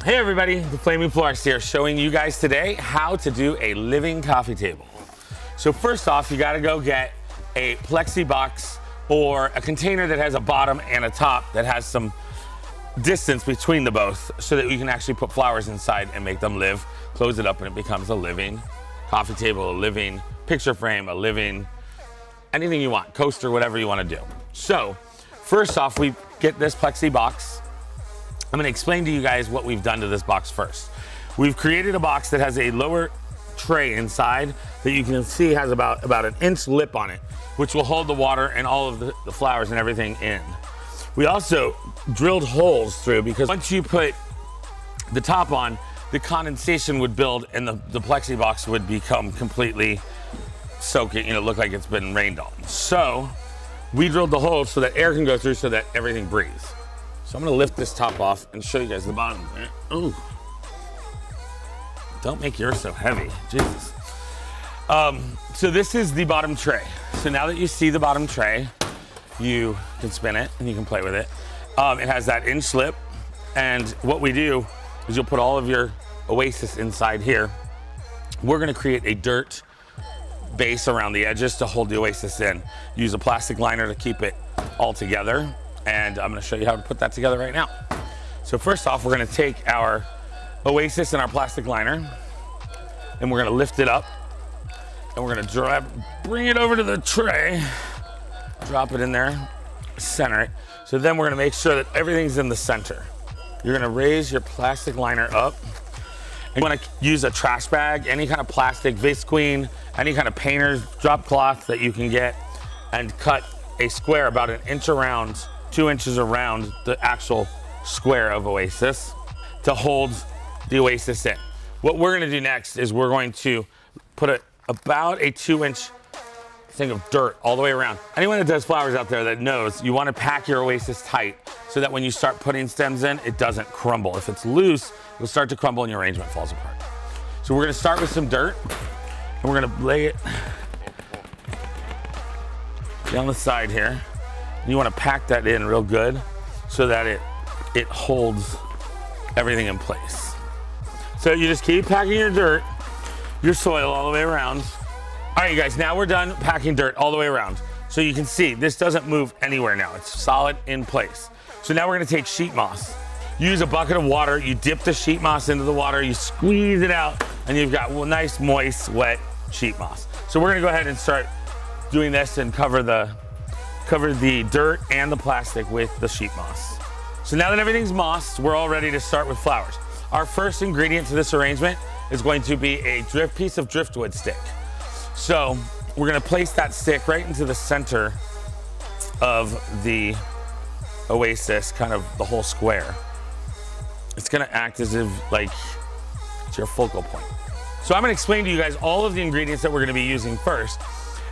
Hey everybody, the Flaming Florist here, showing you guys today how to do a living coffee table. So first off, you gotta go get a plexi box or a container that has a bottom and a top that has some distance between the both so that you can actually put flowers inside and make them live. Close it up and it becomes a living coffee table, a living picture frame, a living anything you want, coaster, whatever you wanna do. So first off, we get this plexi box. I'm gonna explain to you guys what we've done to this box first. We've created a box that has a lower tray inside that you can see has about an inch lip on it, which will hold the water and all of the flowers and everything in. We also drilled holes through because once you put the top on, the condensation would build and the plexi box would become completely soaking, look like it's been rained on. So we drilled the holes so that air can go through so that everything breathes. So I'm gonna lift this top off and show you guys the bottom. Ooh. Don't make yours so heavy, Jesus. So this is the bottom tray. So now that you see the bottom tray, you can spin it and you can play with it. It has that inch lip, and what we do is you'll put all of your Oasis inside here. We're gonna create a dirt base around the edges to hold the Oasis in. Use a plastic liner to keep it all together. And I'm gonna show you how to put that together right now. So first off, we're gonna take our Oasis and our plastic liner and we're gonna lift it up and we're gonna bring it over to the tray, drop it in there, center it. So then we're gonna make sure that everything's in the center. You're gonna raise your plastic liner up. And you wanna use a trash bag, any kind of plastic, Visqueen, any kind of painter's drop cloth that you can get, and cut a square about 1 inch around, 2 inches around the actual square of Oasis to hold the Oasis in. What we're gonna do next is we're going to put about a 2-inch thing of dirt all the way around. Anyone that does flowers out there that knows you wanna pack your Oasis tight so that when you start putting stems in, it doesn't crumble. If it's loose, it'll start to crumble and your arrangement falls apart. So we're gonna start with some dirt and we're gonna lay it down the side here. You want to pack that in real good so that it holds everything in place. So you just keep packing your dirt, your soil all the way around. All right, you guys, now we're done packing dirt all the way around. So you can see this doesn't move anywhere now. It's solid in place. So now we're gonna take sheet moss. Use a bucket of water, you dip the sheet moss into the water, you squeeze it out, and you've got nice, moist, wet sheet moss. So we're gonna go ahead and start doing this and cover the dirt and the plastic with the sheet moss. So now that everything's mossed, we're all ready to start with flowers. Our first ingredient to this arrangement is going to be a piece of driftwood stick. So we're gonna place that stick right into the center of the Oasis, kind of the whole square. It's gonna act as if like it's your focal point. So I'm gonna explain to you guys all of the ingredients that we're gonna be using first,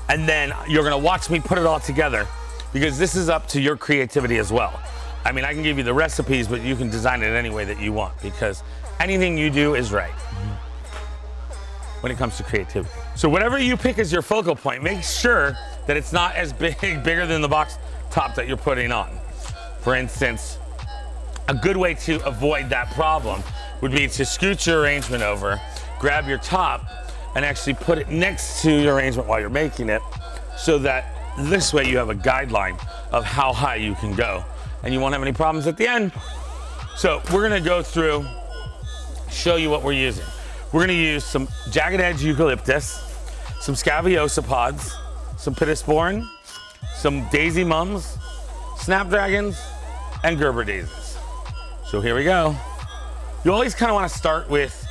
and then you're gonna watch me put it all together, because this is up to your creativity as well. I mean, I can give you the recipes, but you can design it any way that you want, because anything you do is right when it comes to creativity. So whatever you pick as your focal point, make sure that it's not as bigger than the box top that you're putting on. For instance, a good way to avoid that problem would be to scoot your arrangement over, grab your top, and actually put it next to your arrangement while you're making it, so that this way you have a guideline of how high you can go and you won't have any problems at the end. So we're gonna go through, show you what we're using. We're gonna use some jagged edge eucalyptus, some scaviosa pods, some pittosporin, some daisy mums, snapdragons, and Gerber daisies. So here we go. You always kind of want to start with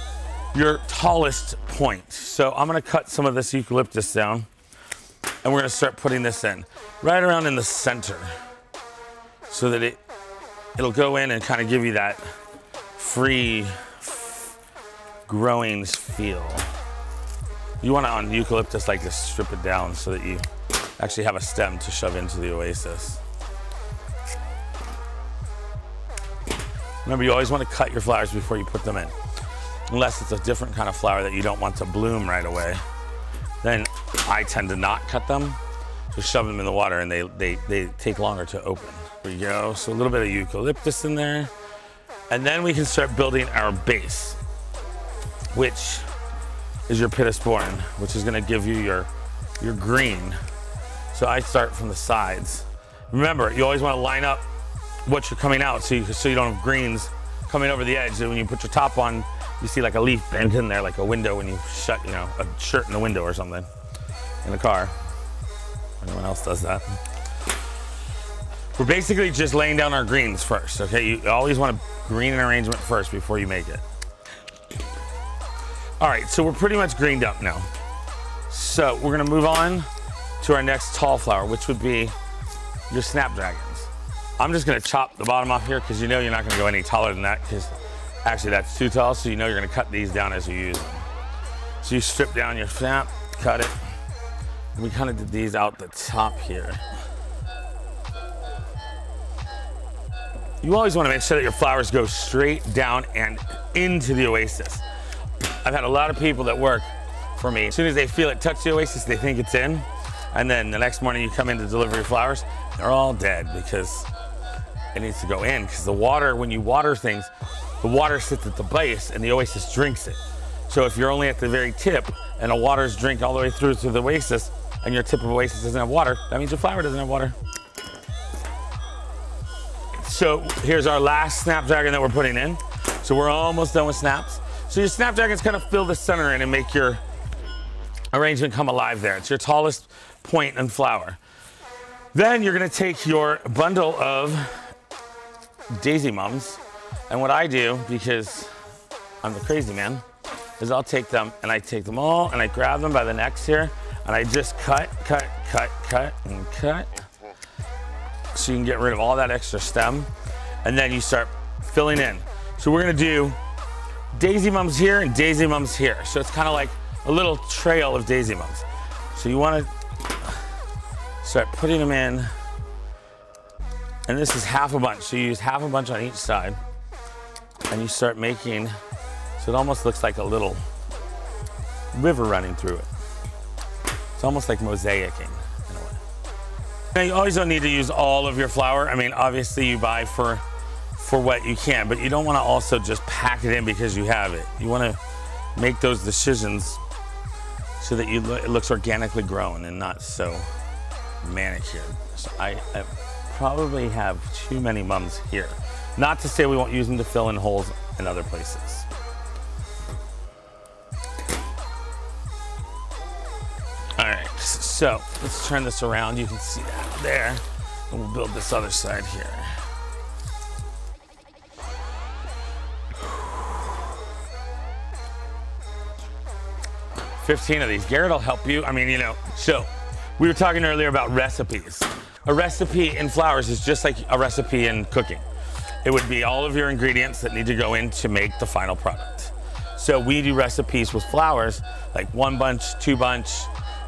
your tallest point. So I'm gonna cut some of this eucalyptus down and we're gonna start putting this in right around in the center so that it'll go in and kind of give you that free growing feel. You want to, on eucalyptus, like just strip it down so that you actually have a stem to shove into the Oasis. Remember, you always want to cut your flowers before you put them in, unless it's a different kind of flower that you don't want to bloom right away. Then I tend to not cut them, just shove them in the water, and they take longer to open. There we go. So a little bit of eucalyptus in there. And then we can start building our base, which is your pittosporin, which is gonna give you your green. So I start from the sides. Remember, you always wanna line up what you're coming out so you don't have greens coming over the edge. So when you put your top on, you see like a leaf bent in there, like a window when you shut, you know, a shirt in the window or something in a car. Anyone else does that? We're basically just laying down our greens first, okay? You always want a green arrangement first before you make it. All right, so we're pretty much greened up now. So we're gonna move on to our next tall flower, which would be your snapdragons. I'm just gonna chop the bottom off here because you know you're not gonna go any taller than that, because actually that's too tall, so you know you're gonna cut these down as you use them. So you strip down your snap, cut it. And we kind of did these out the top here. You always wanna make sure that your flowers go straight down and into the oasis. I've had a lot of people that work for me. As soon as they feel it touch the oasis, they think it's in. And then the next morning you come in to deliver your flowers, they're all dead because it needs to go in. Because the water, when you water things, the water sits at the base and the oasis drinks it. So if you're only at the very tip and the water's drink all the way through to the oasis and your tip of oasis doesn't have water, that means your flower doesn't have water. So here's our last snapdragon that we're putting in. So we're almost done with snaps. So your snapdragons kind of fill the center in and make your arrangement come alive there. It's your tallest point and flower. Then you're gonna take your bundle of daisy mums, and what I do, because I'm the crazy man, is I'll take them and I take them all and I grab them by the necks here and I just cut, and cut. So you can get rid of all that extra stem, and then you start filling in. So we're gonna do daisy mums here and daisy mums here. So it's kind of like a little trail of daisy mums. So you want to start putting them in, and this is half a bunch. So you use half a bunch on each side, and you start making, so it almost looks like a little river running through it. It's almost like mosaicing in a way. Now you always don't need to use all of your flour. I mean, obviously you buy for what you can, but you don't want to also just pack it in because you have it. You want to make those decisions so that it looks organically grown and not so manicured. So I probably have too many mums here. Not to say we won't use them to fill in holes in other places. All right, so let's turn this around. You can see that there, and we'll build this other side here. 15 of these. Garrett will help you. I mean, you know, so we were talking earlier about recipes. A recipe in flowers is just like a recipe in cooking. It would be all of your ingredients that need to go in to make the final product. So we do recipes with flowers, like 1 bunch, 2 bunch,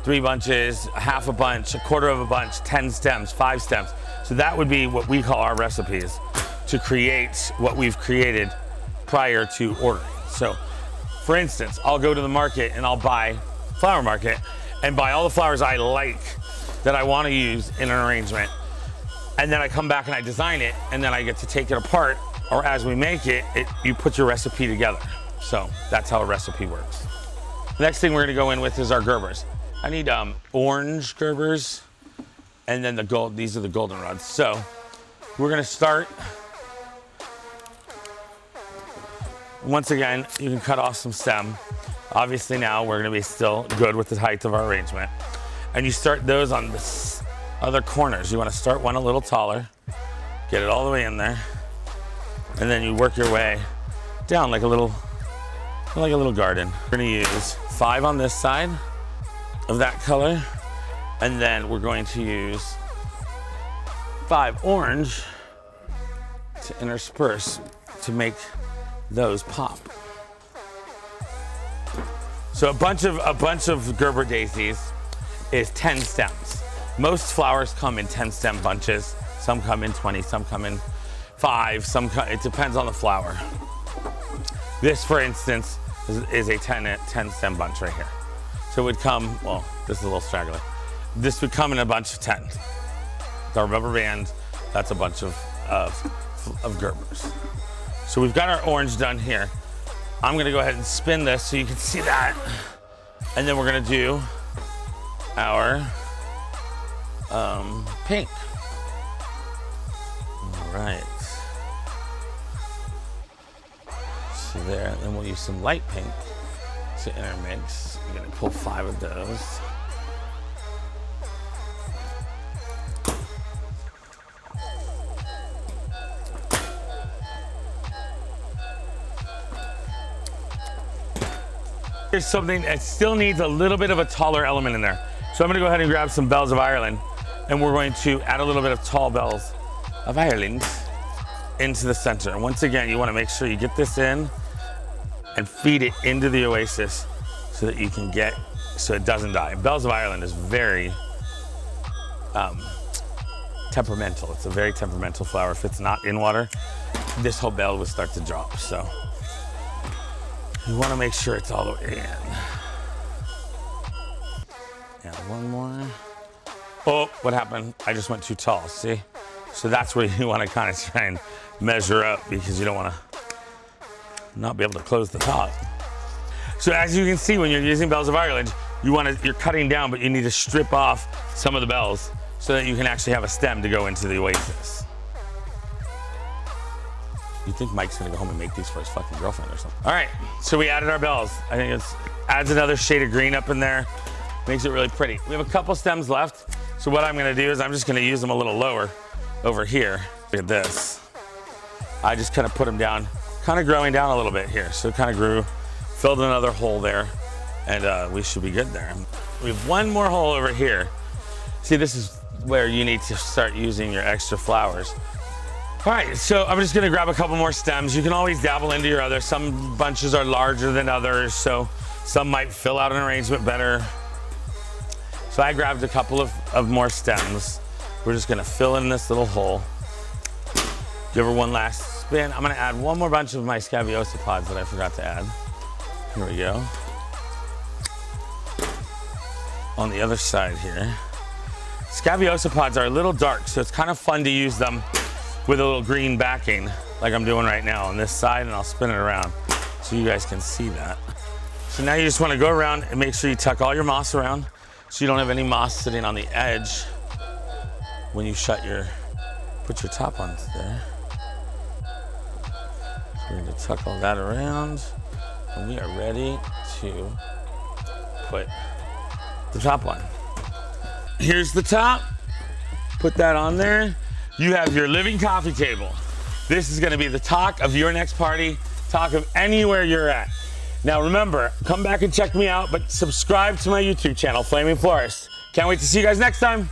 3 bunches, half a bunch, 1/4 of a bunch, 10 stems, 5 stems. So that would be what we call our recipes to create what we've created prior to ordering. So for instance, I'll go to the market and I'll buy flower market and buy all the flowers I like that I want to use in an arrangement. And then I come back and I design it, and then I get to take it apart, or as we make it, you put your recipe together. So that's how a recipe works. The next thing we're gonna go in with is our Gerbers. I need orange Gerbers, and then the gold, these are the goldenrods. So we're gonna start. Once again, you can cut off some stem. Obviously now we're gonna be still good with the height of our arrangement. And you start those on the other corners. You wanna start one a little taller, get it all the way in there, and then you work your way down like a little garden. We're gonna use 5 on this side of that color, and then we're going to use 5 orange to intersperse to make those pop. So a bunch of Gerber daisies is 10 stems. Most flowers come in 10 stem bunches. Some come in 20, some come in 5, it depends on the flower. This, for instance, is a 10 stem bunch right here. So it would come, well, this is a little straggly. This would come in a bunch of 10. The rubber band, that's a bunch of Gerbers. So we've got our orange done here. I'm gonna go ahead and spin this so you can see that. And then we're gonna do our pink. All right. So there, and then we'll use some light pink to intermix. You're gonna pull 5 of those. Here's something that still needs a little bit of a taller element in there. So I'm gonna go ahead and grab some bells of Ireland, and we're going to add a little bit of tall bells of Ireland into the center. And once again, you wanna make sure you get this in and feed it into the oasis so that you can get, so it doesn't die. Bells of Ireland is very temperamental. It's a very temperamental flower. If it's not in water, this whole bell will start to drop. So you want to make sure it's all the way in. And one more. Oh, what happened? I just went too tall, see? So that's where you want to kind of try and measure up, because you don't want to not be able to close the top. So as you can see, when you're using bells of Ireland, you're cutting down, but you need to strip off some of the bells so that you can actually have a stem to go into the oasis. You think Mike's gonna go home and make these for his fucking girlfriend or something. All right, so we added our bells. I think it adds another shade of green up in there, makes it really pretty. We have a couple stems left, so what I'm gonna do is I'm just gonna use them a little lower over here. Look at this. I just kind of put them down, kind of growing down a little bit here. So it kind of grew, filled another hole there, and we should be good there. We have one more hole over here. See, this is where you need to start using your extra flowers. All right, so I'm just gonna grab a couple more stems. You can always dabble into your other. Some bunches are larger than others, so some might fill out an arrangement better. So I grabbed a couple of more stems. We're just gonna fill in this little hole. Give her one last spin. I'm gonna add one more bunch of my scabiosa pods that I forgot to add. Here we go. On the other side here. Scabiosa pods are a little dark, so it's kind of fun to use them with a little green backing, like I'm doing right now on this side, and I'll spin it around so you guys can see that. So now you just want to go around and make sure you tuck all your moss around so you don't have any moss sitting on the edge when you put your top on there. So we're going to tuck all that around, and we are ready to put the top on. Here's the top. Put that on there. You have your living coffee table. This is gonna be the talk of your next party, talk of anywhere you're at. Now remember, come back and check me out, but subscribe to my YouTube channel, Flaming Florist. Can't wait to see you guys next time.